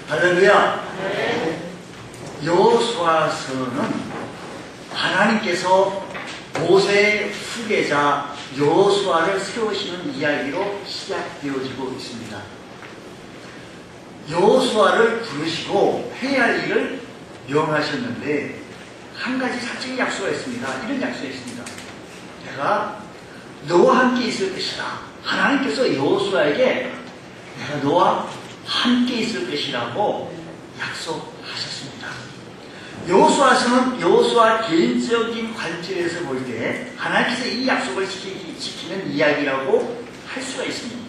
할렐루야. 여호수아서는 하나님께서 모세의 후계자 여호수아를 세우시는 이야기로 시작되어지고 있습니다. 여호수아를 부르시고 해야 할 일을 명하셨는데 한 가지 사적인 약속가 있습니다. 이런 약속이 있습니다. 내가 너와 함께 있을 것이다. 하나님께서 여호수아에게 내가 너와 함께 있을 것이라고 약속하셨습니다. 여호수아 개인적인 관점에서 볼 때 하나님께서 이 약속을 지키는 이야기라고 할 수가 있습니다.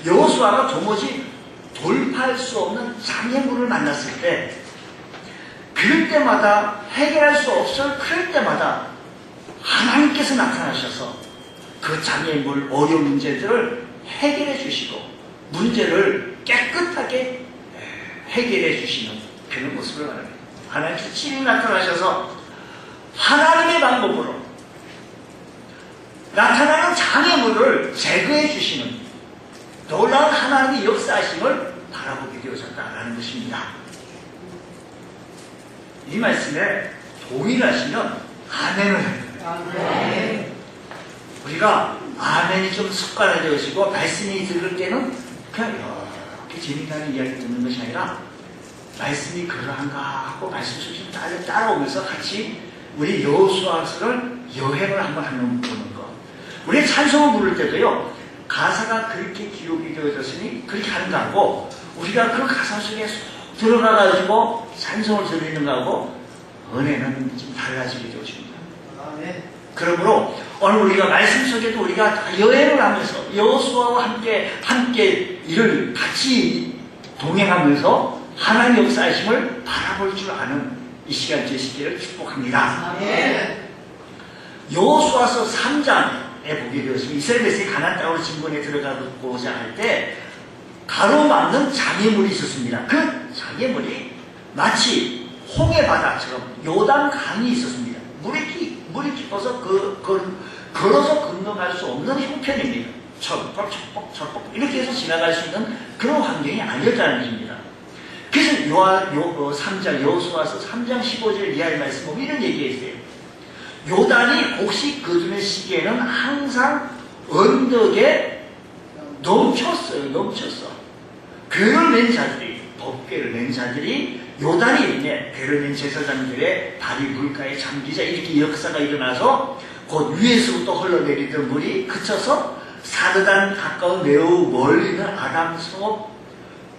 여호수아가 도무지 돌파할 수 없는 장애물을 만났을 때, 그럴 때마다 해결할 수 없을 그럴 때마다 하나님께서 나타나셔서 그 장애물, 어려운 문제들을 해결해 주시고 문제를 깨끗하게 해결해 주시는 그런 모습을 말합니다. 하나님께서 친히 나타나셔서 하나님의 방법으로 나타나는 장애물을 제거해 주시는 놀라운 하나님의 역사하심을 바라보게 되어졌다라는 것입니다. 이 말씀에 동의하시면 아멘을 해요. 우리가 아멘이 좀 습관화되어지고 말씀이 들을 때는 그냥 이렇게 재미나는 이야기 듣는 것이 아니라 말씀이 그러한가 하고 말씀 속에 따라오면서 같이 우리 여호수아서를 여행을 한번 하는 보는 것. 우리 찬송을 부를 때도요, 가사가 그렇게 기록이 되어졌으니 그렇게 하는 거하고 우리가 그 가사 속에 쏙 들어가가지고 찬송을 드리는 거하고 은혜는 좀 달라지게 되어집니다. 그러므로 오늘 우리가 말씀 속에도 우리가 다 여행을 하면서 여호수아와 함께 이를 같이 동행하면서 하나님의 역사하심을 바라볼 줄 아는 이 시간 되시기를 축복합니다. 여호수아서 3장에 보게 되었습니다. 이스라엘 백성이 가나안 땅으로 진군에 들어가고자 할 때 가로막는 장애물이 있었습니다. 그 장애물이 마치 홍해 바다처럼 요단 강이 있었습니다. 물이 깊어서 걸어서 건너갈 수 없는 형편입니다. 철뻑 이렇게 해서 지나갈 수 있는 그런 환경이 아니었다는 것입니다. 그래서 여호수아서 3장 15절 이하의 말씀 보면 이런 얘기가 있어요. 요단이 곡식 거두는 시기에는 항상 언덕에 넘쳤어. 괴를 낸 자들이, 법궤를 낸 자들이 요단이 있네. 괴를 낸 제사장들의 발이 물가에 잠기자 이렇게 역사가 일어나서 곧 위에서부터 흘러내리던 물이 그쳐서 사르단 가까운 매우 멀리 있는 아람 성읍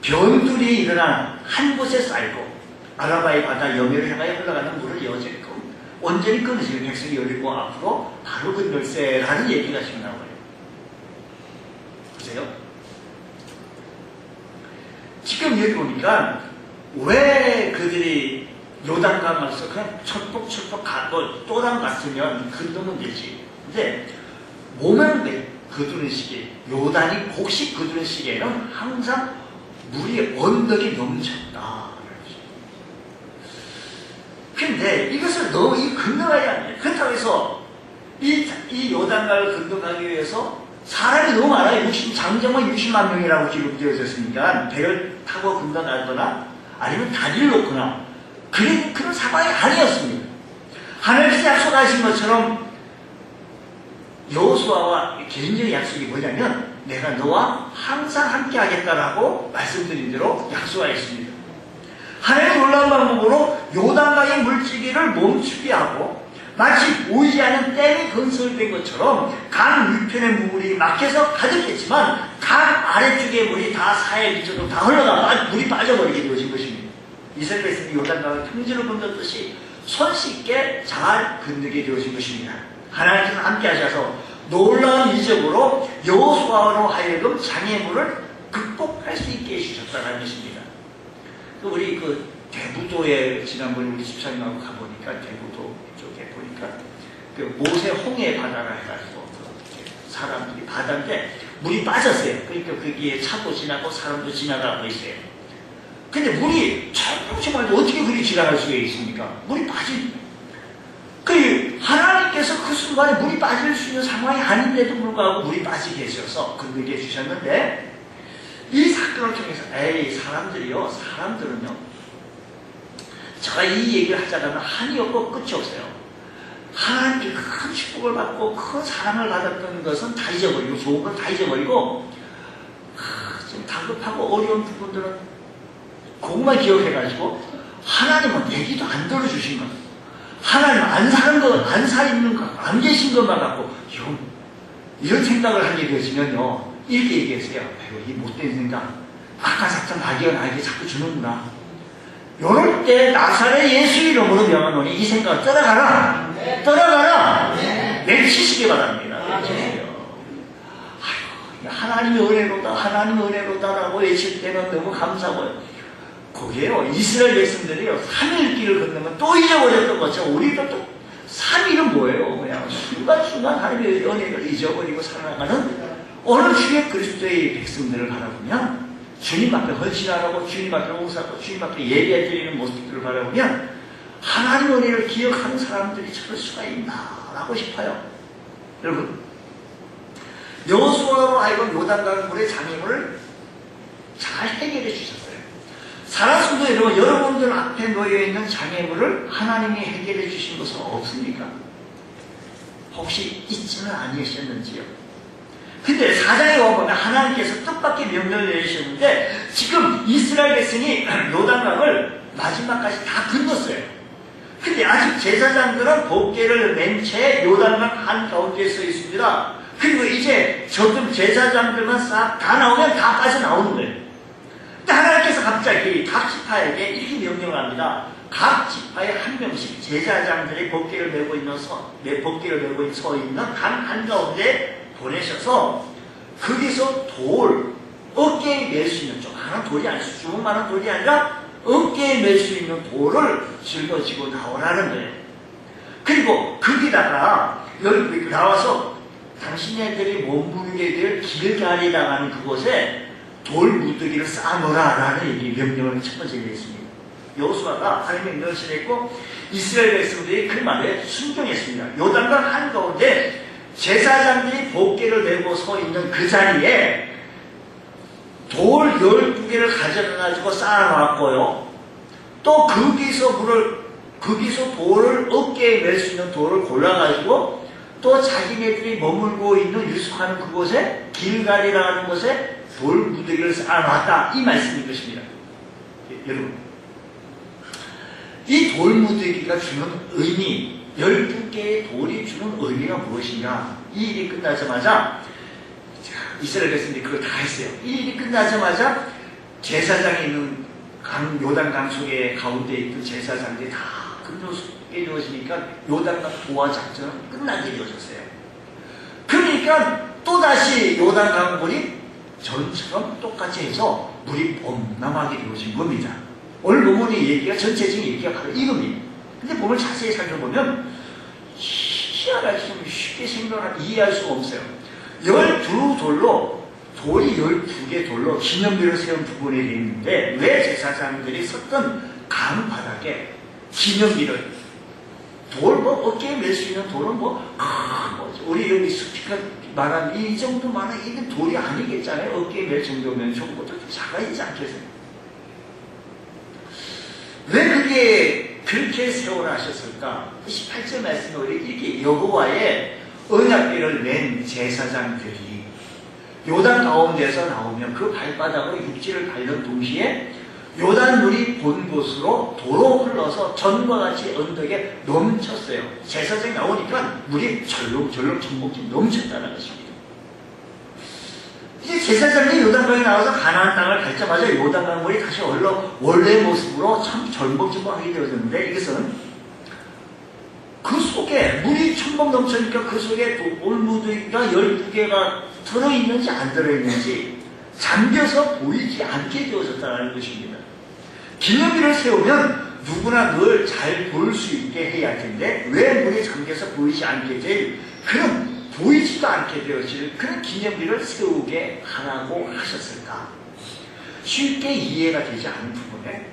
변두리에 일어나 한 곳에 쌓이고 아라바의 바다 여매를 향하여 흘러가는 물을 여제끔 온전히 끊으시는 백성이 열리고 앞으로 바로 건널세라는 얘기가 지금 나와요. 보세요. 지금 여기 보니까 왜 그들이 요단강에서 그냥 철뻑 가고 또랑 갔으면 건너면 되지. 근데 몸을 거두는 시기, 요단이 곡식 거두는 시기에는 항상 물이 언덕이 넘쳤다. 근데 이것을 너무 건너가야 합니다. 그렇다고 해서 이 요단강을 건너가기 위해서 사람이 너무 많아요. 장정은 60만 명이라고 기록되어졌으니까 배를 타고 건너가거나 아니면 다리를 놓거나 그런 상황이 아니었습니다. 하나님께서 약속하신 것처럼 여호수아와 개인적인 약속이 뭐냐면 내가 너와 항상 함께 하겠다라고 말씀드린 대로 약속하였습니다. 하나님의 놀라운 방법으로 요단강의 물질기를 멈추게 하고 마치 보이지 않는 댐이 건설된 것처럼 강 위편의 물이 막혀서 가득했지만 강 아래쪽의 물이 다 사해 미쳐도 다 흘러가 물이 빠져버리게 되어진 것입니다. 이스라엘 백성이 요단강을 평지로 건넜듯이 손쉽게 잘 건너게 되어진 것입니다. 하나님께서 함께 하셔서 놀라운 이적으로 여호수아로 하여금 장애물을 극복할 수 있게 해주셨다는 것입니다. 우리 대부도에 지난번에 우리 집사님하고 가보니까 대부도 쪽에 보니까 모세 홍해 바다라 해가지고 사람들이 바다인데 물이 빠졌어요. 그러니까 거기에 차도 지나고 사람도 지나가고 있어요. 근데 물이 정말 어떻게 그리 지나갈 수가 있습니까? 물이 빠집니다. 하나님께서 그 순간에 물이 빠질 수 있는 상황이 아닌데도 불구하고 물이 빠지게 해주셔서 건너게 해주셨는데 이 사건 사건을 통해서 에이 사람들은요 제가 이 얘기를 하자면 한이 없고 끝이 없어요. 하나님께 큰 축복을 받고 큰 사랑을 받았던 것은 다 잊어버리고 좋은 건 다 잊어버리고 좀 다급하고 어려운 부분들은 그것만 기억해가지고 하나님은 얘기도 안 들어주신 것, 하나님 안 사는 것, 안 살있는 것, 안 계신 것만 갖고 이런 생각을 하게 되시면요 이렇게 얘기했어요. 아이고 이 못된 생각, 아까 샀던 나에게 자꾸 주는구나. 요럴 때 나사렛 예수 이름으로 명하노니 이 생각 떠나가라. 떠나가라. 내치시기 바랍니다. 아이고 하나님의 은혜로다, 하나님의 은혜로다라고 외칠 때는 너무 감사하고요. 그게요 이스라엘 백성들이요 3일 길을 건너면 또 잊어버렸던 것처럼 우리도 또 3일은 뭐예요? 그냥 순간순간 하나님의 은혜를 잊어버리고 살아가는 오늘 주의 그리스도의 백성들을 바라보면 주님 앞에 헌신하라고 주님 앞에 봉사하고 주님 앞에 예배드리는 모습들을 바라보면 하나님의 은혜를 기억하는 사람들이 저럴 수가 있나 라고 싶어요. 여러분 여호수아로 하여금 요단강 물의 장애물을 잘 해결해 주셨어요. 살아서도 여러분들 앞에 놓여있는 장애물을 하나님이 해결해 주신 것은 없습니까? 혹시 있지는 아니셨는지요? 근데 4장에 보면 하나님께서 뜻밖의 명령을 내리셨는데 지금 이스라엘 백성이 요단강을 마지막까지 다 건넜어요. 근데 아직 제사장들은 법궤를 맨 채 요단강 한가운데에 서 있습니다. 그리고 이제 조금 제사장들만 싹 다 나오면 다 빠져나오는 거예요. 근데 하나님께서 갑자기 각 지파에게 이렇게 명령을 합니다. 각 지파에 한 명씩 제사장들이 법궤를 메고 있는 법궤를 메고 서 있는 강 한가운데 보내셔서 거기서 어깨에 멜 수 있는 조그마한 돌이 아니라 조그마한 돌이 아니라 어깨에 멜 수 있는 돌을 짊어지고 나오라는 거예요. 그리고 거기다가 여기 나와서 당신네들이 머무르게 될 길갈이라고 하는 그곳에 돌 무더기를 쌓아놓으라라는 얘기 명령을 첫 번째 했습니다. 여호수아가 하나님의 명령을 했고 이스라엘 백성들이 그 말에 순종했습니다. 요단강 한가운데 제사장들이 법궤를 메고 서 있는 그 자리에 돌 12개를 가져가지고 쌓아놨고요. 또 거기서 돌을 어깨에 멜 수 있는 돌을 골라가지고 또 자기네들이 머물고 있는 유숙하는 그곳에 길갈이라는 곳에 돌 무더기를 쌓아놨다. 이 말씀인 것입니다. 여러분 이 돌 무더기가 주는 의미 12개의 돌이 주는 의미가 무엇인가? 이 일이 끝나자마자 이스라엘 백성들이 그걸 다 했어요. 이 일이 끝나자마자 제사장이 있는 요단강 속에 가운데 있던 제사장들이 다 건너게 되어지니까 요단강 도하 작전은 끝나게 되어졌어요. 그러니까 또다시 요단강 물이 전처럼 똑같이 해서 물이 범람하게 되어진 겁니다. 오늘 본문의 얘기가 전체적인 얘기가 바로 이겁니다. 근데 본을 자세히 살펴보면 희한하게 좀 쉽게 이해할 수가 없어요. 12돌로 돌이 12개 돌로 기념비를 세운 부분이 있는데 왜 제사장들이 섰던 강 바닥에 기념비를 돌 어깨에 멜 수 있는 돌은 우리 여기 스피커 말한 이 정도만한 이게 돌이 아니겠잖아요. 어깨에 멜 정도면 조금부터 작아지지 않겠어요? 왜 그게 그렇게 세워나셨을까? 18절 말씀에 이렇게 여호와의 언약궤를 맨 제사장들이 요단 가운데서 나오면 그 발바닥으로 육지를 밟는 동시에 요단물이 본 곳으로 도로 흘러서 전과 같이 언덕에 넘쳤어요. 제사장이 나오니까 물이 절렁절렁 전복지 넘쳤다는 것입니다. 이제 제사장이 요단강에 나와서 가나안 땅을 밟자마자 요단강 물이 다시 원래 모습으로 참 절벅절벅하게 되어졌는데 이것은 그 속에 물이 첨벙 넘치니까 그 속에 돌무더기가 12개가 들어있는지 안 들어있는지 잠겨서 보이지 않게 되어졌다는 것입니다. 기념비를 세우면 누구나 늘 잘 볼 수 있게 해야 할 텐데 왜 물이 잠겨서 보이지 않게 될 그런 보이지도 않게 되어질 그런 기념비를 세우게 하라고 하셨을까? 쉽게 이해가 되지 않은 부분에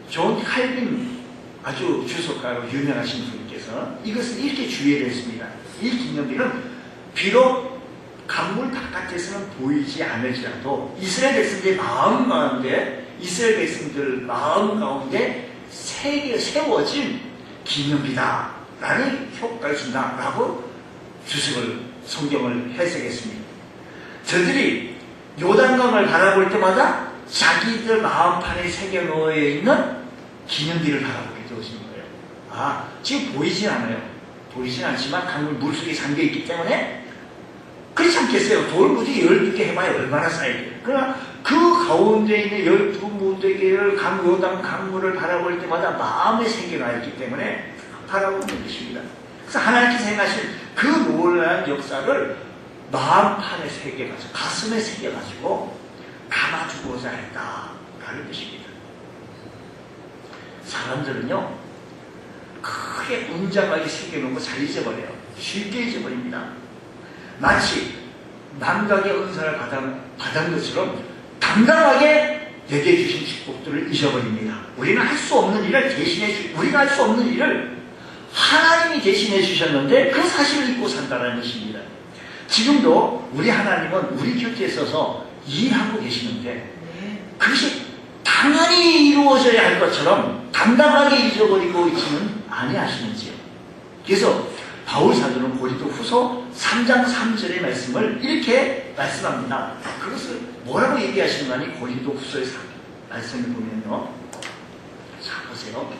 존 칼빈 아주 주석가로 유명하신 분께서 이것을 이렇게 주의를 했습니다. 이 기념비는 비록 강물 바깥에서는 보이지 않을지라도 이스라엘 백성들의 마음 가운데 이스라엘 백성들 마음 가운데 세워진 기념비다 라는 효과를 준다라고 주석을 성경을 해석했습니다. 저들이 요단강을 바라볼 때마다 자기들 마음판에 새겨놓여 있는 기념비를 바라보게 되어진 거예요. 아, 지금 보이진 않아요. 보이진 않지만 강물 물속에 잠겨있기 때문에 그렇지 않겠어요? 돌무지 12개 해봐야 얼마나 쌓이게요. 그러나 그 가운데 있는 12무더기를 요단 강물을 바라볼 때마다 마음에 새겨놔 있기 때문에 바라보는 것입니다. 그래서 하나님께서 행하신 그 놀라운 역사를 마음판에 새겨가지고 가슴에 새겨가지고 감아주고자 했다라는 것입니다. 사람들은요 크게 웅장하게 새겨놓고 잘 잊어버려요. 쉽게 잊어버립니다. 마치 망각의 은사를 받은 것처럼 당당하게 내게 주신 축복들을 잊어버립니다. 우리는 할 수 없는 일을 우리가 할 수 없는 일을 하나님이 대신해 주셨는데 그 사실을 잊고 산다는 것입니다. 지금도 우리 하나님은 우리 곁에 있어서 일하고 계시는데 그것이 당연히 이루어져야 할 것처럼 당당하게 잊어버리고 있지는 아니하시는지요. 그래서 바울 사도는 고린도 후서 3장 3절의 말씀을 이렇게 말씀합니다. 그것을 뭐라고 얘기하시는 거니? 고린도 후서의 말씀을 보면요. 자, 보세요.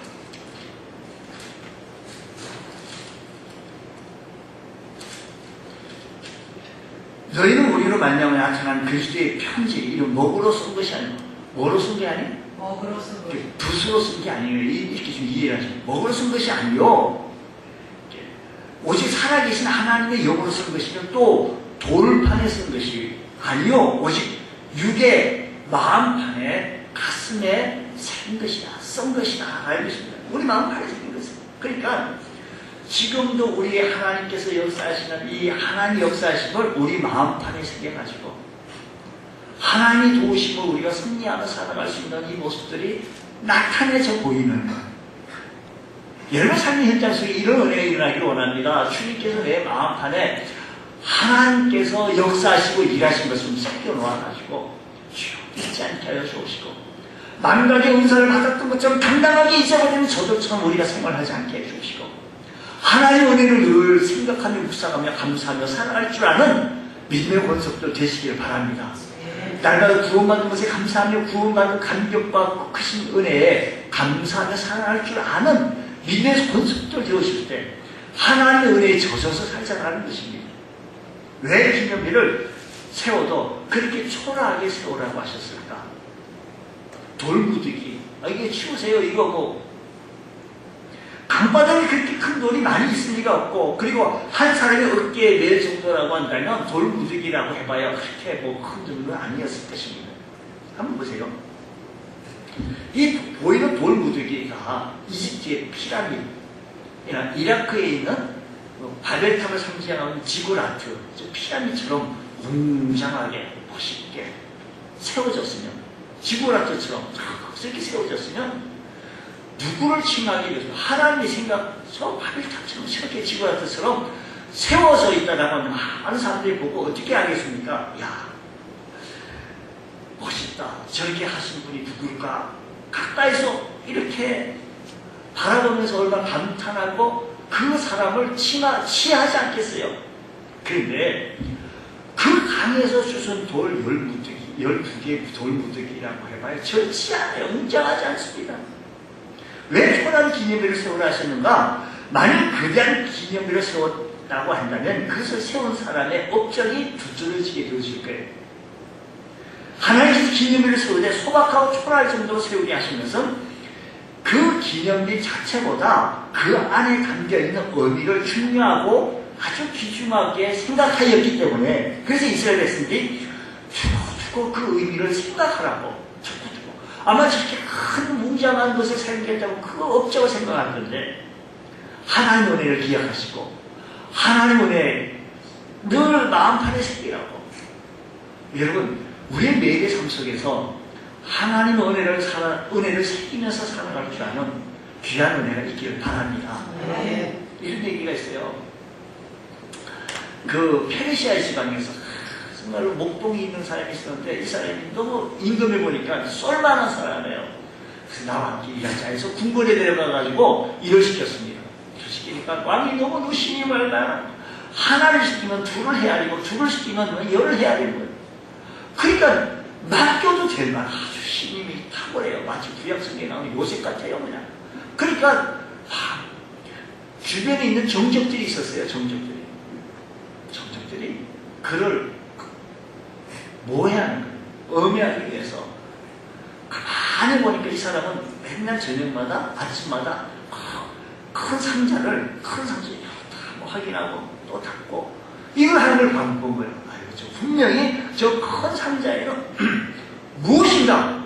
너희는 우리로 말미암아 나타난 그리스도의 편지, 이런 먹으로 쓴 것이 아니고 뭐로 쓴 게 아니에요? 먹으로 쓴 것. 붓으로 쓴 게 아니에요. 이렇게 좀 이해를 하시죠. 먹으로 쓴 것이 아니요. 오직 살아계신 하나님의 영으로 쓴 것이면 또 돌판에 쓴 것이 아니요. 오직 육의 마음판에 가슴에 새긴 것이다. 쓴 것이다. 알겠습니다. 우리 마음판에 새긴 것이다. 그러니까 지금도 우리 하나님께서 역사하시는 이 하나님 역사하심을 우리 마음판에 새겨가지고 하나님이 도우심을 우리가 승리하며 살아갈 수 있는 이 모습들이 나타내져 보이는 것. 여러분 삶의 현장 속에 이런 은혜가 일어나기를 원합니다. 주님께서 내 마음판에 하나님께서 역사하시고 일하신 것을 새겨놓아가지고 잊지 않게 하여 주시고 망각의 은사를 받았던 것처럼 당당하게 잊어버리는 저들처럼 우리가 생활하지 않게 해주시고 하나님의 은혜를 늘 생각하며 묵상하며 감사하며 살아갈 줄 아는 믿음의 권속들 되시길 바랍니다. 날마다 구원받은 것에 감사하며 구원받은 감격과 크신 은혜에 감사하며 살아갈 줄 아는 믿음의 권속들 되어질 때 하나님의 은혜에 젖어서 살자라는 것입니다. 왜 기념비를 세워도 그렇게 초라하게 세우라고 하셨을까? 돌무더기, 이게 치우세요 이거고 강바닥에 그렇게 큰 돌이 많이 있을 리가 없고 그리고 한 사람의 어깨에 멜 정도라고 한다면 돌무더기라고 해봐야 그렇게 큰 정도는 아니었을 것입니다. 한번 보세요. 이 보이는 돌무더기가 이집트의 피라미드, 이라크에 있는 바벨탑을 상징하는 지구라트, 피라미드처럼 웅장하게 멋있게 세워졌으면, 지구라트처럼 이렇게 세워졌으면 누구를 칭하기 위해서 하나님이 저 바벨탑처럼 저렇게 지구라트처럼 세워져 있다라고 하면 많은 사람들이 보고 어떻게 하겠습니까? 야, 멋있다. 저렇게 하신 분이 누굴까? 가까이서 이렇게 바라보면서 얼마나 감탄하고 그 사람을 치하지 않겠어요? 그런데 그 강에서 주신 돌 12개의 돌무더기라고 해봐요. 좋지 않아요. 웅장하지 않습니다. 왜 초라한 기념비를 세우라 하셨는가? 만약 거대한 기념비를 세웠다고 한다면 그것을 세운 사람의 업적이 두드러지게 되어질 거예요. 하나님께서 기념비를 세울 때 소박하고 초라할 정도로 세우게 하신 것은 그 기념비 자체보다 그 안에 담겨있는 의미를 중요하고 아주 귀중하게 생각하였기 때문에 그래서 이스라엘 백성들이 두고 그 의미를 생각하라고 아마 저렇게 큰 웅장한 것을 생겼다고 그 업적을 생각할 건데 하나님의 은혜를 기억하시고 하나님의 은혜 늘 마음판에 새기라고. 여러분 우리의 매일의 삶 속에서 하나님의 은혜를 새기면서 살아갈 줄 아는 귀한 은혜가 있기를 바랍니다. 이런 얘기가 있어요. 그 페르시아 지방에서 정말로 목동에 있는 사람이 있었는데 이 사람이 너무 임금을 보니까 쏠만한 사람이에요. 그래서 나와 함께 일하자 해서 궁궐에 내려가가지고 일을 시켰습니다. 일을 시키니까 왕이 너무 노심이 말라. 하나를 시키면 둘을 헤아리고 둘을 시키면 열을 헤아리는 거예요. 그러니까 맡겨도 될 만 아주 신임이 탁월해요. 마치 구약성경에 나오는 요셉 같아요 그냥. 그러니까 주변에 있는 정적들이 있었어요. 정적들이 그를 모해하는 거예요. 엄해하기 위해서. 가만히 보니까 이 사람은 맨날 저녁마다 아침마다 큰 상자를 다 확인하고 또 닫고 이걸 하는 걸 본 거예요. 저 분명히 저 큰 상자에는 무엇인가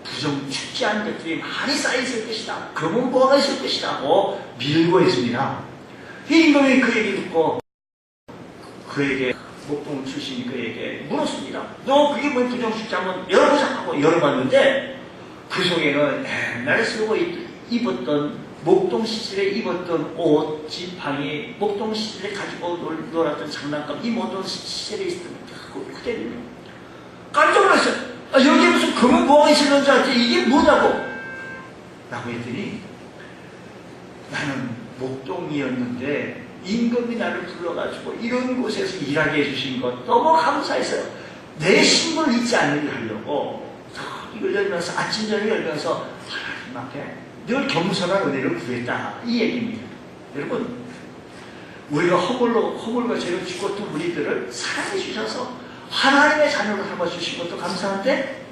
부정 죽지 않은 것들이 많이 쌓여있을 것이다. 금은 뭐가 있을 것이다 하고 밀고 있습니다. 이 임금이 그 얘기 듣고 그에게 목동 출신이 그에게 물었습니다. 너 그게 뭐 부정 죽지 한번 열어보자 하고 열어봤는데 그 속에는 옛날에 쓰고 입었던 목동 시절에 입었던 옷, 지팡이, 목동 시절에 가지고 놀았던 장난감, 이 모든 시절에 있었던 그대로 깜짝 놀랐어요. 여기에 무슨 금은 뭐가 있었는 줄 알았지? 이게 뭐냐고? 라고 했더니 나는 목동이었는데 임금이 나를 불러가지고 이런 곳에서 일하게 해주신 것 너무 감사했어요. 내 신분을 잊지 않게 하려고 이걸 열면서 아침 저녁 열면서 하나님 앞에 늘 겸손한 은혜를 구했다 이 얘기입니다. 여러분 우리가 허물과 죄를 죽었던 우리들을 사랑해 주셔서 하나님의 자녀로 삼아주신 것도 감사한데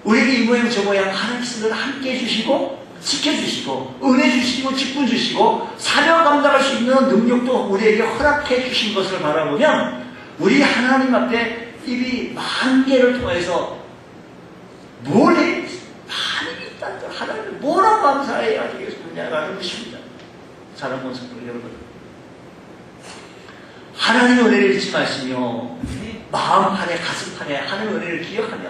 우리에게 이 모양 저 모양 하나님께서 늘 함께 해주시고 지켜주시고 은혜 주시고 직분 주시고 사명 감당할 수 있는 능력도 우리에게 허락해 주신 것을 바라보면 우리 하나님 앞에 입이 만 개를 통해서 뭘 해? 많이 있다는 걸 하나님을 뭐라고 감사해야 되겠느냐라는 것입니다. 사랑하는 성도 여러분, 하나님의 은혜를 잊지 마시며 마음판에 가슴판에 하나님의 은혜를 기억하며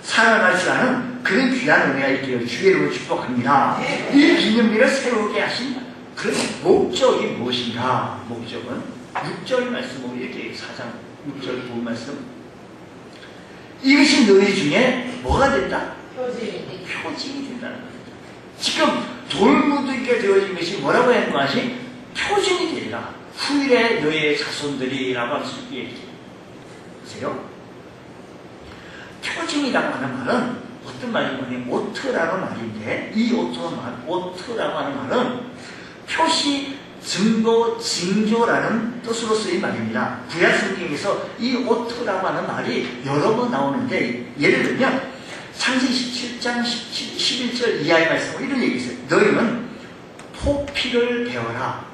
살아날 줄 아는 그런 귀한 은혜가 있기를 주의 이름으로 축복합니다. 이 기념일을 세우게 하신 그런 목적이 무엇인가? 목적은 6절 말씀으로 이렇게 4장 6절 본 말씀 이것이 너희 중에 뭐가 된다? 표징이 된다는 겁니다. 지금 돌무드게 되어진 것이 뭐라고 하는 것이 표징이 되리라. 후일에 너희의 자손들이라고 할 수 있게 보세요. 표징이라고 하는 말은 어떤 말이냐면 오트라는 말인데 이 오트라고 하는 말은 표시, 증거, 징조라는 뜻으로 쓰인 말입니다. 구약 성경에서 이 오트라고 하는 말이 여러 번 나오는데 예를 들면 창세기 17장 11절 이하의 말씀으로 이런 얘기 있어요. 너희는 포피를 배워라.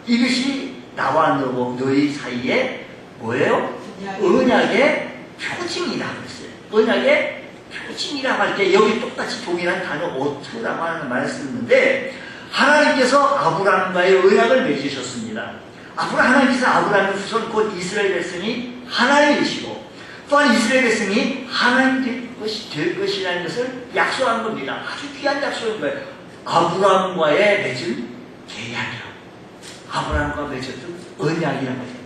이것이 나와 너희 사이에 뭐예요? 언약의 표징이라고 했어요. 언약의 표징이라고 할 때 여기 똑같이 동일한 단어 오트라고 하는 말을 쓰는데 하나님께서 아브라함과의 언약을 맺으셨습니다. 앞으로 하나님께서 아브라함의 후손 곧 이스라엘 백성이 하나님이시고 또한 이스라엘 백성이 하나님 될 것이라는 것을 약속한 겁니다. 아주 귀한 약속인 거예요. 아브라함과의 맺은 계약이라고. 아브라함과 맺었던 언약이라고 해요.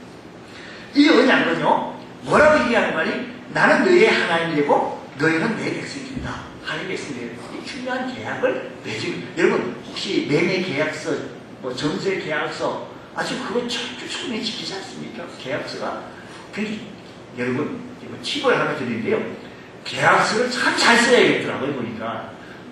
이 언약은요 뭐라고 얘기하는 말이 나는 너희의 하나님이 되고 너희는 내 백성이 된다. 하나님 백성이 되는 이 중요한 계약을 맺은 여러분 혹시 매매 계약서 전세 계약서 아주 그거 처음에 지키지 않습니까? 계약서가 여러분 이거 팁을 하나 드리는데요. 계약서를 참 잘 써야겠더라고요 보니까.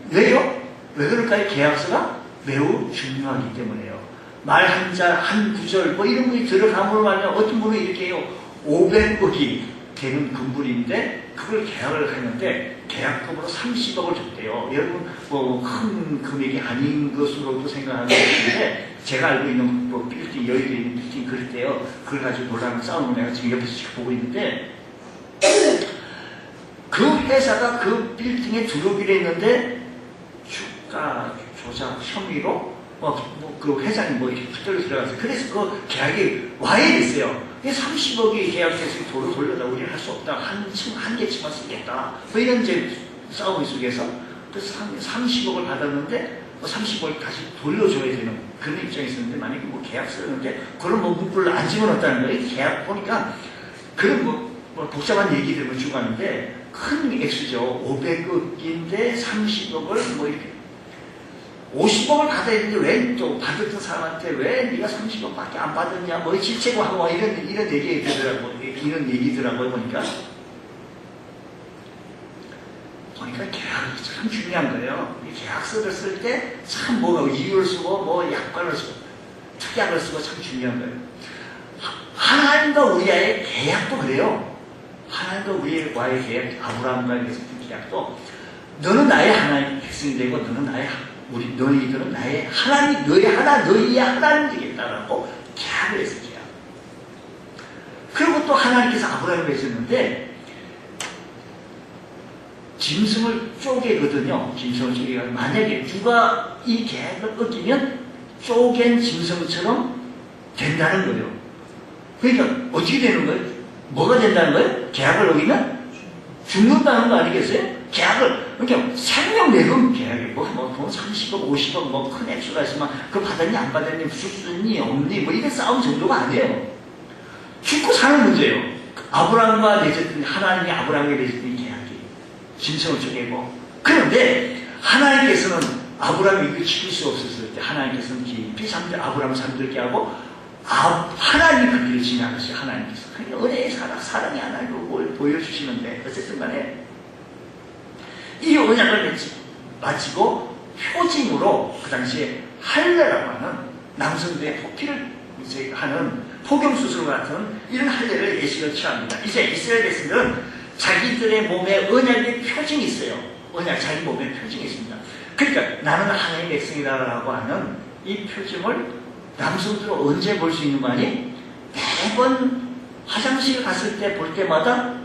왜요? 왜 그럴까요? 계약서가 매우 중요하기 때문에요. 말 한자 한 구절 이런 분이 들어가면 말면 어떤 분은 이렇게 해요. 500억이 되는 금불인데 그걸 계약을 했는데 계약금으로 30억을 줬대요. 여러분 큰 금액이 아닌 것으로도 생각하는 것인데 제가 알고 있는 빌딩 여의도에 있는 빌딩 그럴 때요. 그걸 가지고 놀라는 싸우는 내가 지금 옆에서 지켜보고 있는데 그 회사가 그 빌딩에 들어오기로 했는데 주가 조작 혐의로 그 회장이 이렇게 붙들려 들어갔어요. 그래서 그 계약이 와해됐어요. 30억이 계약해서 돈을 돌려다 우리는 할 수 없다. 한 개치만 쓰겠다. 이런 이제 싸움 속에서 그래서 30억을 받았는데 30억을 다시 돌려줘야 되는 그런 입장이 있었는데 만약에 계약 쓰는데 그걸 문구를 안 집어넣었다는 거예요. 계약 보니까 그런 뭐 복잡한 얘기들을 주고 하는데 큰 액수죠. 500억인데 30억을 뭐 이렇게 50억을 받아야 되는데 왜 또 받았던 사람한테 왜 네가 30억밖에 안 받았냐 뭐 질책을 하고 이런 얘기더라고요. 보니까 계약이 참 중요한 거예요. 이 계약서를 쓸 때 참 뭐 이유를 쓰고 뭐 약관을 쓰고 특약을 쓰고 참 중요한 거예요. 하나님과 우리와의 계약도 그래요. 하나님과 우리와의 계약, 아브라함과의 계약도 너는 나의 하나님 백성이 되고 너희들은 나의 하나님, 너희의 하나님 되겠다라고 계약을 했어요. 그리고 또 하나님께서 아브라함을 해줬는데 짐승을 쪼개거든요. 짐승을 쪼개가 만약에 누가 이 계약을 어기면 쪼갠 짐승처럼 된다는 거예요. 그러니까 어떻게 되는 거예요? 뭐가 된다는 거예요? 계약을 어기면 죽는다는 거 아니겠어요? 계약을 그러니까 생명내건 계약이 뭐 30억, 50억 뭐 큰 액수가 있으면 그거 받았니 안 받았니 죽었니 없니 뭐 이게 싸움 정도가 아니에요. 죽고 사는 문제예요. 아브라함과 맺었던 하나님이 아브라함에게 맺었던 계약이 짐승을 쪼개고 그런데 하나님께서는 아브라함이 이거 지킬 수 없었을 때 하나님께서는 깊이 아브라함을 잠들게 하고 하나님이 그 길을 지나가시죠. 하나님께서 그러니까 은혜의 사랑이 하나님을 보여주시는데 어쨌든 간에 이 언약을 마치고 표징으로 그 당시에 할례라고 하는 남성들의 포피를 이제 하는 포경수술 같은 이런 할례를 예식을 취합니다. 이제 이스라엘 백성들은 자기들의 몸에 언약의 표징이 있어요. 자기 몸에 표징이 있습니다. 그러니까 나는 하나님의 백성이다라고 하는 이 표징을 남성들은 언제 볼 수 있는 거 아니? 매번 화장실 갔을 때 볼 때마다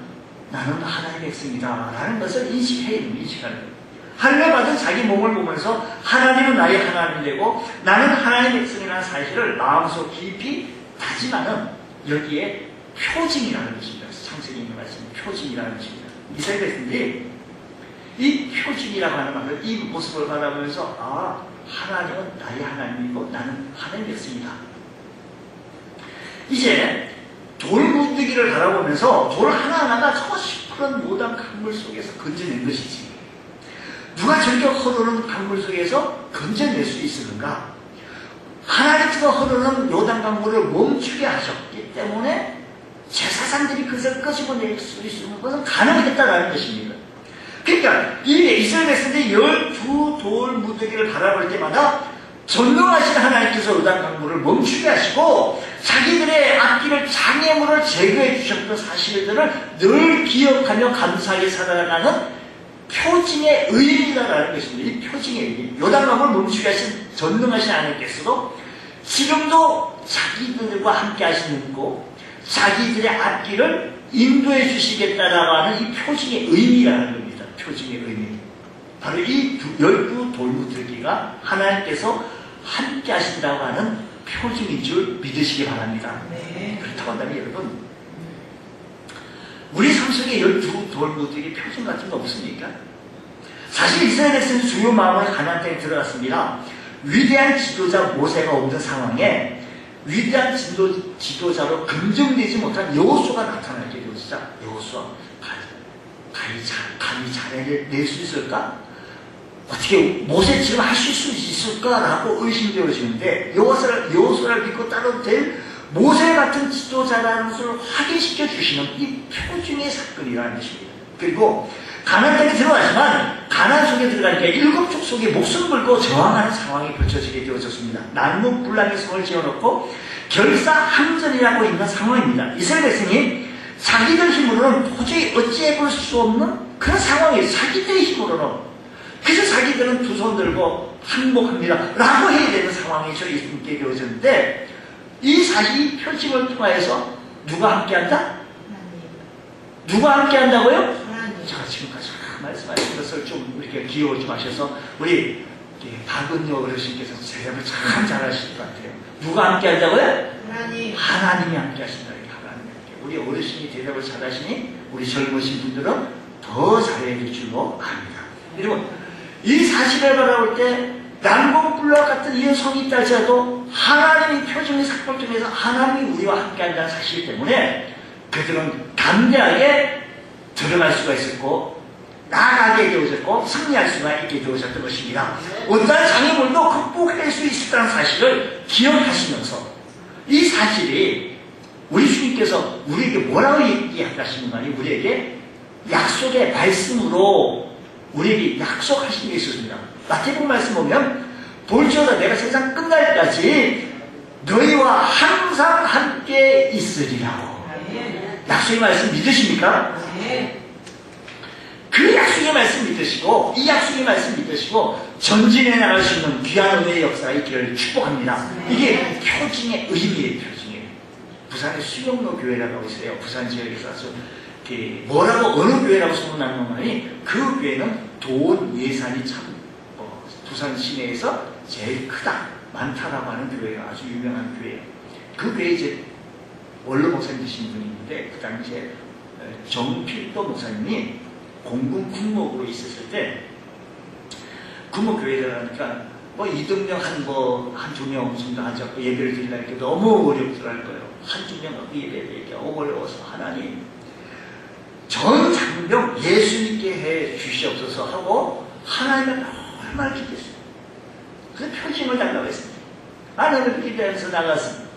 나는 하나님의 백성이다 라는 것을 인식하는 거예요. 할례 받은 자기 몸을 보면서 하나님은 나의 하나님 되고 나는 하나님의 백성이라는 사실을 마음속 깊이 다짐하는 여기에 표징이라는 것입니다. 창세기 있는 말씀 표징이라는 것입니다. 이스라엘 백성들이 이 표징이라고 하는 말을 이 모습을 바라보면서 하나님은 나의 하나님이고 나는 하나님의 백성이다. 이제 돌무더기를 바라보면서 돌 하나하나가 저 시퍼런 요단 강물 속에서 건져낸 것이지. 누가 저렇게 흐르는 강물 속에서 건져낼 수 있었는가? 하나님께서 흐르는 요단 강물을 멈추게 하셨기 때문에 제사장들이 그것을 끄집어낼 수 있는 것은 가능했다라는 것입니다. 그러니까 이 이스라엘 백성들이 12돌 무더기를 바라볼 때마다 전능하신 하나님께서 요단 강물을 멈추게 하시고 자기들의 앞길을 장애물을 제거해 주셨던 사실들을 늘 기억하며 감사하게 살아가는 표징의 의미다라는 것입니다. 이 표징의 의미. 요단 강물을 멈추게 하신 전능하신 하나님께서도 지금도 자기들과 함께 하시는 거 자기들의 앞길을 인도해 주시겠다라고 하는 이 표징의 의미라는 겁니다. 표징의 의미. 바로 이 12돌무더기가 하나님께서 함께 하신다고 하는 표징인 줄 믿으시기 바랍니다. 네. 그렇다고 한다면 여러분, 우리 삶 속에 12돌무더기 표징 같은 거 없습니까? 사실 이스라엘 백성의 주요 마음을 가나안 땅에 들어갔습니다. 위대한 지도자 모세가 없는 상황에 위대한 지도자로 검증되지 못한 여호수아가 나타나게 되었습니다. 여호수아, 감히 잘해낼 수 있을까? 어떻게 모세처럼 하실 수 있을까라고 의심되어지는데 여호수아를 믿고 따라도 될 모세 같은 지도자라는 것을 확인시켜 주시는 이 표징의 사건이라는 것입니다. 그리고 가나안 땅에 들어가지만 가나안 속에 들어가니까 7족 속에 목숨 걸고 저항하는 상황이 펼쳐지게 되어졌습니다. 난무불락의 성을 지어놓고 결사항전이라고 있는 상황입니다. 이스라엘 백성이 자기들 힘으로는 도저히 어찌해볼 수 없는 그런 상황이에요. 자기들의 힘으로는. 그래서 자기들은 두 손 들고 항복합니다 라고 해야 되는 상황이 저희 있게 되어졌는데 이 표징을 통하여서 누가 함께한다? 누가 함께한다고요? 제가 지금까지 말씀하신 것을 좀 이렇게 기억을 좀 하셔서 우리 박은여 어르신께서 대답을 참 잘하실 것 같아요. 누가 함께한다고요? 하나님이 함께하신다. 우리 어르신이 대답을 잘하시니 우리 젊으신 분들은 더 잘해야 될 줄로 압니다. 여러분, 이 사실을 바라볼 때 난공불락 같은 이런 성이 있다 할지라도 하나님이 표징의 사건을 통해서 하나님이 우리와 함께한다는 사실 때문에 그들은 담대하게 들어갈 수가 있었고 나아가게 되어졌고 승리할 수가 있게 되어졌던 것입니다. 어떠한 장애물도 극복할 수 있었다는 사실을 기억하시면서 이 사실이 우리 주님께서 우리에게 뭐라고 얘기하시는 거 아니 우리에게 약속의 말씀으로 우리에게 약속하신 게 있었습니다. 마태복음 말씀 보면 볼지어다 내가 세상 끝날까지 너희와 항상 함께 있으리라고. 약속의 말씀 믿으십니까? 그 약속의 말씀 믿으시고 이 약속의 말씀 믿으시고 전진해 나갈 수 있는 귀한 은혜의 역사가 있기를 축복합니다. 이게 표징의 의미의 표징이에요. 부산에 수영로 교회라고 하고 있어요. 부산 지역에서 아주 뭐라고 어느 교회라고 소문나는 것만이 그 교회는 돈 예산이 참 부산 시내에서 제일 크다 많다라고 하는 교회가 아주 유명한 교회예요. 그 교회에 이제 원로 목사님 되신 분이 있는데 그 당시에 정필도 목사님이 공군 군목으로 있었을 때 군목교회를 하니까 뭐 이등병 한두 명 정도 앉았고 예배를 드리려니까 너무 어렵더랄 거예요. 한두 명 갖고 예배를 어려워서 하나님 전 장병 예수님께 해 주시옵소서 하고 하나님을 얼마나 기도했어요. 그래서 표징을 달라고 했습니다. 하나님을 기도하면서 나갔습니다.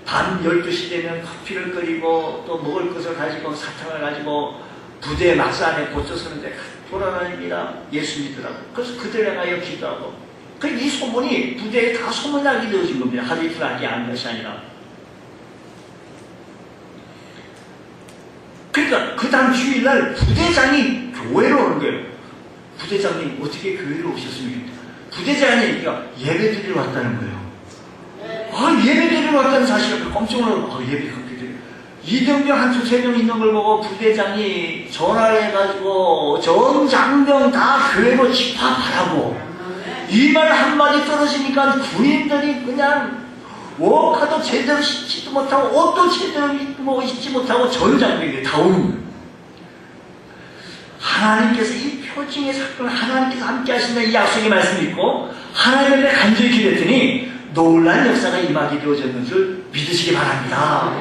밤 12시 되면 커피를 끓이고 또 먹을 것을 가지고 사탕을 가지고 부대 막사 안에 꽂혀서는데 돌아다닙니다. 예수 믿으라고. 그래서 그들에 가여 기도하고. 이 소문이 부대에 다 소문나게 되어진 겁니다. 하루 이틀 하게 한 것이 아니라. 그러니까 그 다음 주일날 부대장이 교회로 오는 거예요. 부대장님 어떻게 교회로 오셨습니까? 부대장이니까 예배 드리러 왔다는 거예요. 예배 드리러 왔다는 사실을 깜짝 놀라고 예배 그렇게 드려. 이등병 한 두세 명 있는 걸 보고 부대장이 전화를 해가지고 전 장병 다 교회로 집합하라고. 이 말 한마디 떨어지니까 군인들이 그냥 워카도 제대로 씻지도 못하고 옷도 제대로 입지 못하고 전 장병이 다 오는 거예요. 하나님께서 이 표징의 사건을 하나님께서 함께 하신다는 이 약속의 말씀을 믿고 하나님을 간절히 기도했더니 놀라운 역사가 임하게 되어졌는 줄 믿으시기 바랍니다.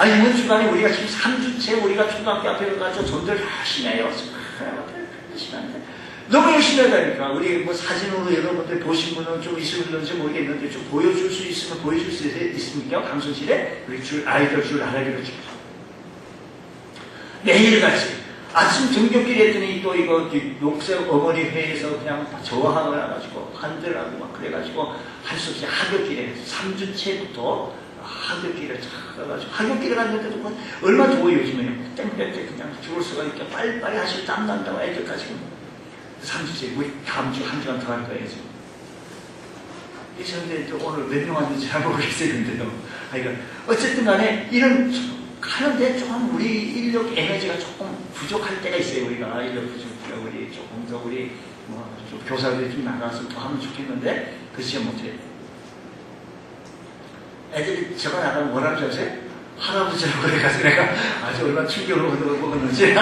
이번 주간에 우리가 지금 3주째 우리가 초등학교 앞에 가서 전도를 열심히 해요. 너무 열심히 하다니까. 우리 뭐 사진으로 여러분들 보신 분은 좀 있을는지 모르겠는데 좀 보여줄 수 있으면 보여줄 수 있습니까? 방송실에? 우리 아이들 줄 알아기로 좀. 매일같이. 아침 등교길 했더니 또 이거 녹색 어머니 회에서 그냥 저항을 해가지고 한들하고 막 그래가지고 할 수 없이 하굣길에 3주째부터 하굣길에 가가지고 하굣길에 갔는데도 뭐 얼마 더워요 요즘에 땡볕에 그냥 죽을 수가 있게 빨리빨리 하시고 땀 난다고 애들까지 지금 3주째 우리 다음 주 한 주간 더 할 거예요 지금. 그런데 오늘 몇 명 왔는지 잘 모르겠어요 근데도. 그러니까 어쨌든 간에 이런 하는데 조금 우리 인력 에너지가 조금 부족할 때가 있어요. 우리가 인력 부족해요. 우리 조금 더 우리 좀 교사들이 좀 나가서 더 하면 좋겠는데 그렇지 못해요. 애들이 저가 나가면 뭐라는 줄 아세요? 할아버지라고 그래가지고 내가 아주 얼마나 충격을 먹었는지.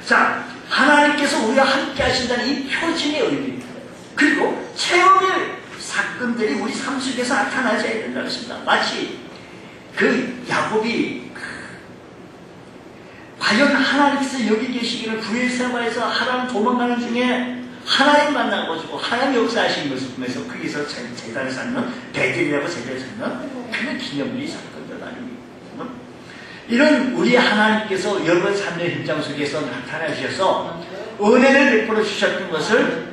자, 하나님께서 우리와 함께 하신다는 이 표징의 의미 그리고 체험의 사건들이 우리 삶 속에서 나타나야 된다는 것입니다. 마치 그 야곱이 과연 하나님께서 여기 계시기를 부엘세바에서 하나님 도망가는 중에 하나님 만나가지고 하나님 역사하신 것을 보면서 거기서 제단을 쌓는 베들이라고 제단을 쌓는 그런 기념비 사건들 아닙니까? 이런 우리 하나님께서 여러 삶의 현장 속에서 나타나 주셔서 은혜를 베풀어 주셨던 것을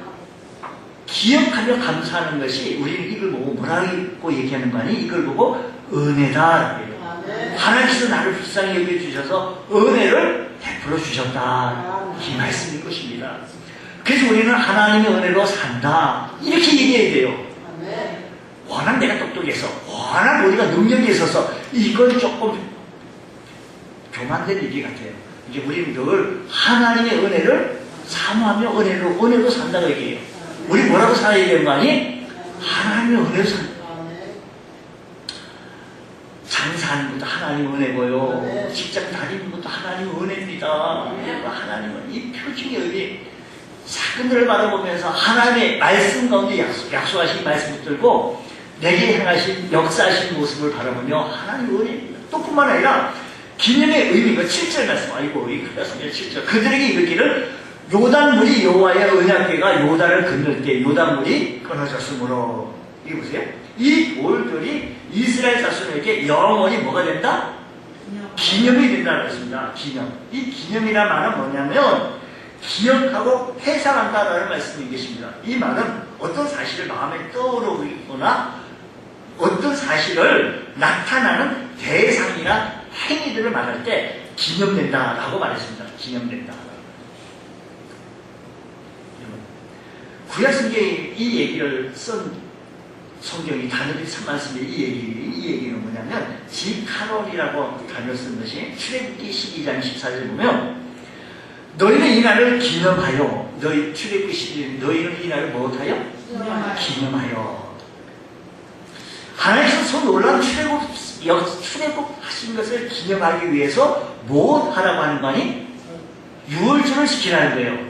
기억하며 감사하는 것이 우리는 이걸 보고 뭐라고 얘기하는 거 아니? 이걸 보고 은혜다. 하나님께서 나를 불쌍히 여겨주셔서 은혜를 베풀어 주셨다. 이 말씀인 것입니다. 그래서 우리는 하나님의 은혜로 산다. 이렇게 얘기해야 돼요. 워낙 내가 똑똑해서, 워낙 우리가 능력이 있어서 이건 조금 교만된 얘기 같아요. 이제 우리는 늘 하나님의 은혜를 사모하며 은혜로 산다고 얘기해요. 우리 뭐라고 살아야 되는 거 아니? 하나님의 은혜로 산다. 장사하는 것도 하나님 은혜고요. 직장 다니는 것도 하나님 은혜입니다. 하나님은 이 표징의 의미 사건들을 바라보면서 하나님의 말씀 가운데 약속하신 말씀 붙들고 내게 행하신 역사하신 모습을 바라보며 하나님 은혜입니다. 또 뿐만 아니라 기념의 의미가 7절 말씀. 아이고, 이 크다스면 7절. 그들에게 이르기를 요단물이 여호와의 언약궤가 요단을 건널 때 요단물이 끊어졌으므로. 이거 보세요. 이 돌들이 이스라엘 자손에게 영원히 뭐가 된다? 기념이 된다는 것입니다. 기념. 이 기념이란 말은 뭐냐면 기억하고 회상한다라는 말씀이 계십니다. 이 말은 어떤 사실을 마음에 떠오르거나 어떤 사실을 나타나는 대상이나 행위들을 말할 때 기념된다라고 말했습니다. 기념된다. 구약성경이 이 얘기를 쓴 성경이 단어들이 참 많습니다. 이 얘기는 뭐냐면 지카론이라고 단어를 쓴 것이 출애굽기 12장 14절 보면 너희는 이 날을 기념하여 출애굽기 12장 너희는 이 날을 무엇하여? 기념하여. 하나님께서 놀라운 출애굽 하신 것을 기념하기 위해서 뭐 하라고 하는 거 아니? 유월절을 지키라는 거예요.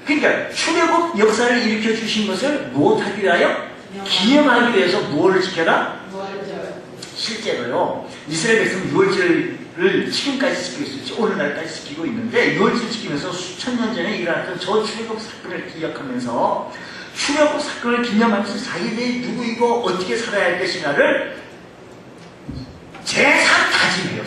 그러니까 출애굽 역사를 일으켜 주신 것을 무엇하기 위하여? 기념하기 위해서 무엇을 지켜라? 실제로요, 이스라엘 백성은 유월절을 지금까지 지키고 있었지, 오늘날까지 지키고 있는데, 유월절 지키면서 수천 년 전에 일어났던 저 출애굽 사건을 기억하면서, 출애굽 사건을 기념하면서 자기들이 누구이고 어떻게 살아야 할 것인가를 재산 다짐해요.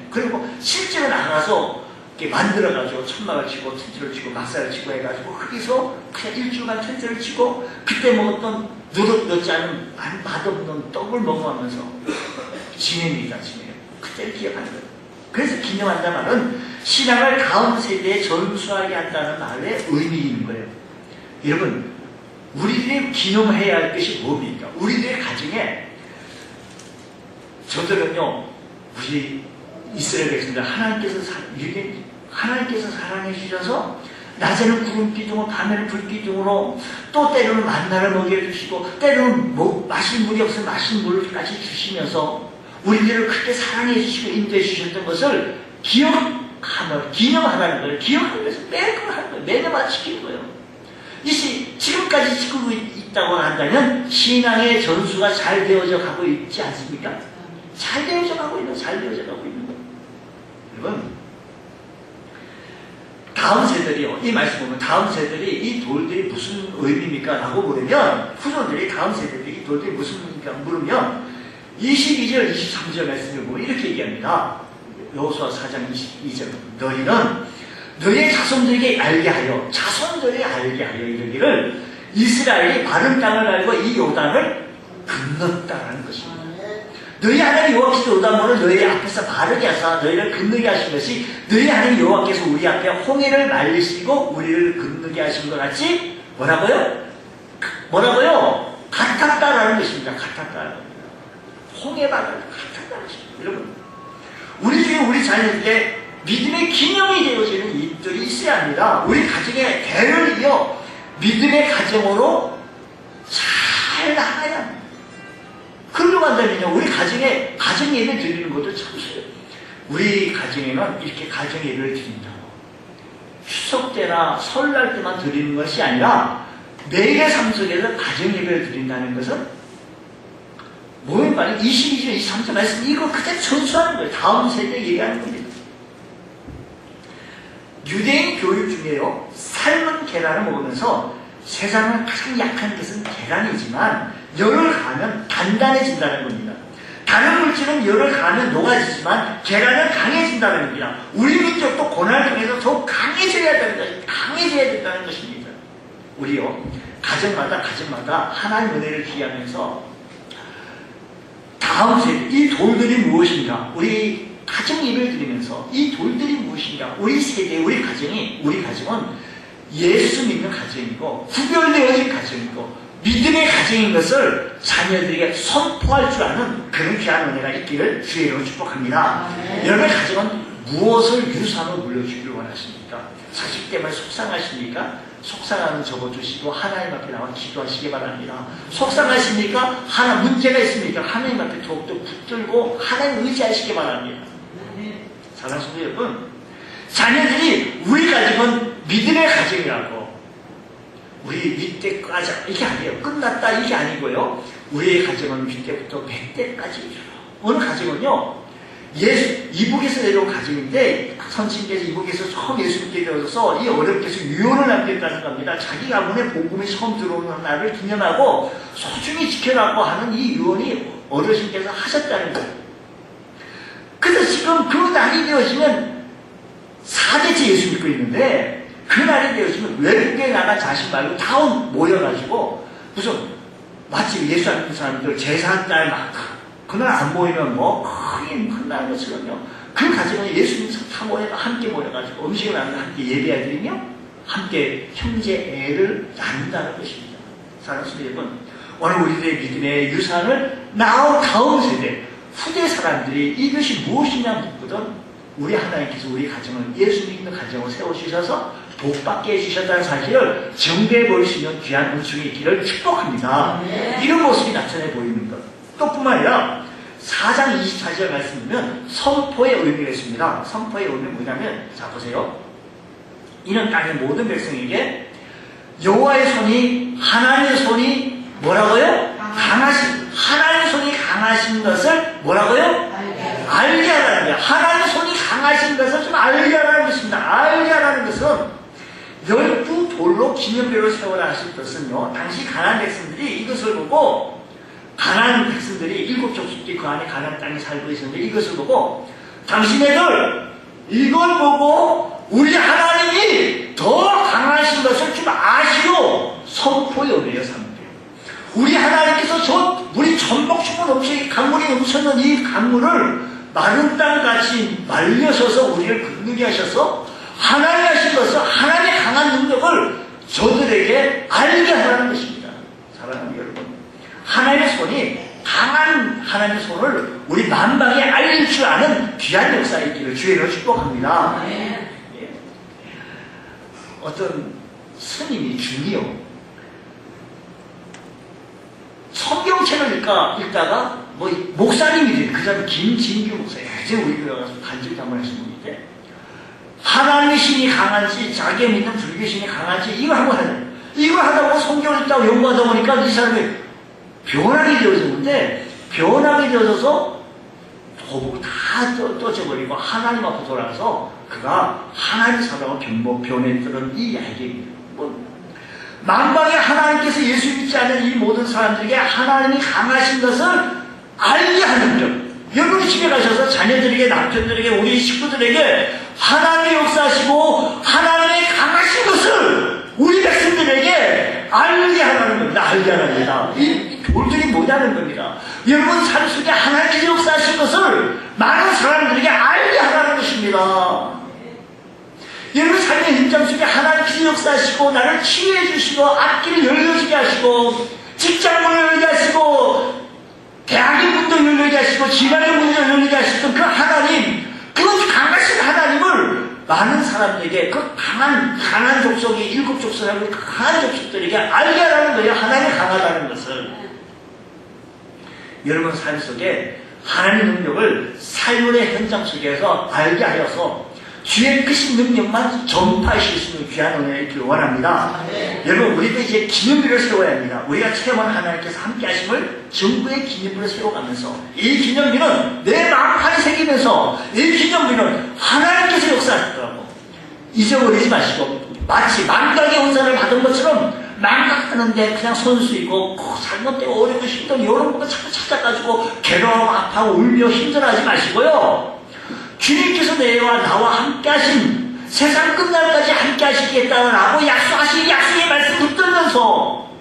그리고 실제로 나가서 이렇게 만들어가지고 천막을 치고 텐트를 치고 막사를 치고 해가지고 거기서 그냥 일주일간 텐트를 치고 그때 먹었던 누룩 넣지 않은 맛없는 떡을 먹어가면서 지냅니다. 그때를 기억하는 거예요. 그래서 기념한다는 말은 신앙을 다음 세대에 전수하게 한다는 말의 의미인 거예요. 여러분, 우리들이 기념해야 할 것이 뭡니까? 우리들의 가정에 저들은요, 우리 이스라엘 백성들 하나님께서 사랑해 주셔서 낮에는 구름 기둥으로 밤에는 불 기둥으로 또 때로는 만나를 먹여주시고 때로는 마실 물이 없으면 마실 물까지 주시면서 우리들을 그렇게 사랑해 주시고 인도해 주셨던 것을 기념하라는 거예요. 기억하면서 매일 하는 거예요. 매년마다 지키는 거예요. 지금까지 지키고 있다고 한다면 신앙의 전수가 잘 되어져 가고 있지 않습니까? 잘 되어져 가고 있는 거예요. 여러분, 다음 세대들이요, 이 말씀 보면 다음 세대들이 이 돌들이 무슨 의미입니까? 라고 물으면, 후손들이 다음 세대들이 이 돌들이 무슨 의미입니까? 물으면 22절, 23절 말씀을 보면 이렇게 얘기합니다. 여호수아 4장 22절. 너희는 너희의 자손들이 알게 하여 이르기를 이스라엘이 바른 땅을 알고 이 요단을 건넜다라는 것입니다. 너희 하나님 여호와께서 요단물을 너희 앞에서 바르게 하사 너희를 건너게 하신 것이 너희 하나님 여호와께서 우리 앞에 홍해를 말리시고 우리를 건너게 하신 것 같이 뭐라고요? 같았다라는 것입니다. 같았다라는 겁니다. 홍해바다를 같았다는 것입니다. 여러분, 우리 중에 우리 자녀들께 믿음의 기념이 되어지는 일들이 있어야 합니다. 우리 가정의 대를 이어 믿음의 가정으로 잘 나가야 합니다. 그러려고 한다면요, 우리 가정에 가정 예배 드리는 것도 참 쉬워요. 우리 가정에는 이렇게 가정 예배를 드린다고 추석 때나 설날 때만 드리는 것이 아니라 매일의 삶 속에서 가정 예배를 드린다는 것은 뭐예요? 22절, 23절 말씀 이거 그때 전수하는 거예요. 다음 세대에 얘기하는 겁니다. 유대인 교육 중에요, 삶은 계란을 먹으면서 세상은 가장 약한 것은 계란이지만 열을 가하면 단단해진다는 겁니다. 다른 물질은 열을 가하면 녹아지지만 계란은 강해진다는 겁니다. 우리 민족도 고난을 통해서 더 강해져야 된다는 것입니다. 우리요, 가정마다 하나님의 은혜를 기하면서 다음 세대, 이 돌들이 무엇인가, 우리 가정 예배를 드리면서 이 돌들이 무엇인가, 우리 세대, 우리 가정은 예수 믿는 가정이고 구별되어진 가정이고 믿음의 가정인 것을 자녀들에게 선포할 줄 아는 그런 귀한 은혜가 있기를 주의 이름으로 축복합니다. 여러분의 가정은 무엇을 유산으로 물려주기를 원하십니까? 자식 때문에 속상하십니까? 속상하면 접어주시고 하나님 앞에 나와 기도하시기 바랍니다. 속상하십니까? 문제가 있습니까? 하나님 앞에 더욱더 붙들고 하나님 의지하시기 바랍니다. 사랑하는 성도 여러분, 자녀들이 우리 가정은 믿음의 가정이라고 우리 윗대까지 이게 아니에요. 끝났다 이게 아니고요. 우리의 가정은 윗대부터 100대까지 어느 가정은요, 이북에서 내려온 가정인데, 선친께서 이북에서 처음 예수 믿게 되어서 이 어렵게서 유언을 남겼다는 겁니다. 자기 가문에 복음이 처음 들어오는 날을 기념하고 소중히 지켜라고 하는 이 유언이 어르신께서 하셨다는 거예요. 그래서 지금 그 날이 되어지면 4대째 예수 믿고 있는데, 그 날이 되어지면 외국에 나간 자식 말고 다 모여가지고 무슨 마치 예수 안 믿는 사람들 제사날 막 그날 안 모이면 뭐 크게 큰다는 것처럼요. 그 가정은 예수 믿는 사람 다 모여가 함께 모여가지고 음식을 나누며 함께 예배하들이며 함께 형제애를 나눈다는 것입니다. 사랑하는 여러분, 오늘 우리들의 믿음의 유산을 나온 다음 세대 후대 사람들이 이것이 무엇이냐 묻거든 우리 하나님께서 우리 가정을 예수 믿는 가정을 세워주셔서 복받게 해주셨다는 사실을 증거해 보일 수 있는 귀한 은총이 있기를 축복합니다. 이런 모습이 나타내 보이는 것. 또 뿐만 아니라 4장 24절 말씀이면 선포의 의미가 있습니다. 선포의 의미는 뭐냐면, 자 보세요. 이는 땅의 모든 백성에게 여호와의 손이, 하나님의 손이 뭐라고요? 강하신, 하나님의 손이 강하신 것을 뭐라고요? 알게 하라는 거예요. 하나님의 손이 강하신 것을 좀 알게 하라는 것입니다. 알게 하라는 것은 12돌로 기념비를 세워라 하실 것은요, 당시 가나안 백성들이 이것을 보고, 가나안 백성들이 7족속이 그 안에 가나안 땅에 살고 있었는데 이것을 보고, 당신네들 이걸 보고 우리 하나님이 더 강하신 것을 좀 아시오 선포의 의미를 삼는데요. 우리 하나님께서 우리 전복충을 넘치게 강물이 넘쳤는 이 강물을 마른 땅같이 말려서서 우리를 건너게 하셔서 하나님 하신 것을, 하나님의 강한 능력을 저들에게 알게 하라는 것입니다. 사랑하는 여러분, 하나님의 손이, 강한 하나님의 손을 우리 만방에 알릴 줄 아는 귀한 역사에 있기를 주의로 축복합니다. 예. 어떤 스님이 중이요, 성경책을 읽다가 목사님이 돼. 그 사람이 김진규 목사, 예전에 우리 교회 가서 간증 한번 하신 분인데, 하나님의 신이 강한지 자기의 믿는 불교 신이 강한지 이거 한번 하자. 이거 하다 보고 성경을 읽다가 연구하다 보니까 이 사람이 변하게 되어졌는데, 변하게 되어져서 도복 다 떠져버리고 하나님 앞으로 돌아가서 그가 하나님 사랑을 변했던 이 이야기입니다. 만방에 하나님께서 예수 믿지 않는 이 모든 사람들에게 하나님이 강하신 것을 알게 하는 점. 여러분이 집에 가셔서 자녀들에게, 남편들에게, 우리 식구들에게 하나님의 역사하시고 하나님의 강하신 것을 우리 백성들에게 알게 하라는 겁니다. 알게 하라는 겁니다. 이 돌들이 뭐냐는 겁니다. 여러분 삶 속에 하나님께서 역사하신 것을 많은 사람들에게 알게 하라는 것입니다. 여러분 삶의 현장 속에 하나님께서 역사하시고 나를 치유해 주시고 앞길을 열려주게 하시고 직장문을 열게 하시고 대학의 문도 열리게 하시고 집안의 문도 열리게 하시던 그 하나님, 그 강하신 하나님을 많은 사람들에게, 그 강한 족속이 7족속하고 그 강한 족속들에게 알게 하라는 거예요. 하나님이 강하다는 것을. 여러분 삶 속에 하나님의 능력을 삶의 현장 속에서 알게 하여서 주의 크신 능력만 전파하실 수 있는 귀한 은혜를 있기를 원합니다. 여러분, 우리도 이제 기념비를 세워야 합니다. 우리가 체험한 하나님께서 함께 하심을 정부의 기념비를 세워가면서, 이 기념비는 내 마음판에 새기면서, 이 기념비는 하나님께서 역사하셨더라고. 잊어버리지 마시고, 마치 망각의 은사를 받은 것처럼 망각하는데 그냥 선수이고 잘못되고 어렵고 힘든 이런 것도 자꾸 찾아가지고 괴로워하고 아파하고 울며 힘들어하지 마시고요. 주님께서 나와 함께 하신, 세상 끝날까지 함께 하시겠다라고 약속하신 약속의 말씀 붙들면서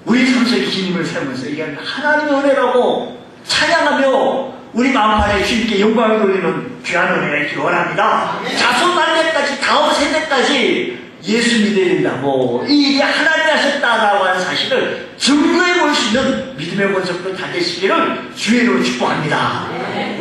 우리 삶 속에 기념을 세우면서 이게 하나님의 은혜라고 찬양하며 우리 마음판에 주님께 영광을 돌리는 귀한 은혜가 있기를 원합니다. 자손 날때까지, 다음 세대까지 예수 믿어야 된다고, 이 일이 하나님이 하셨다라고 하는 사실을 증거해 볼 수 있는 믿음의 권속도 다 되시기를 주의로 축복합니다.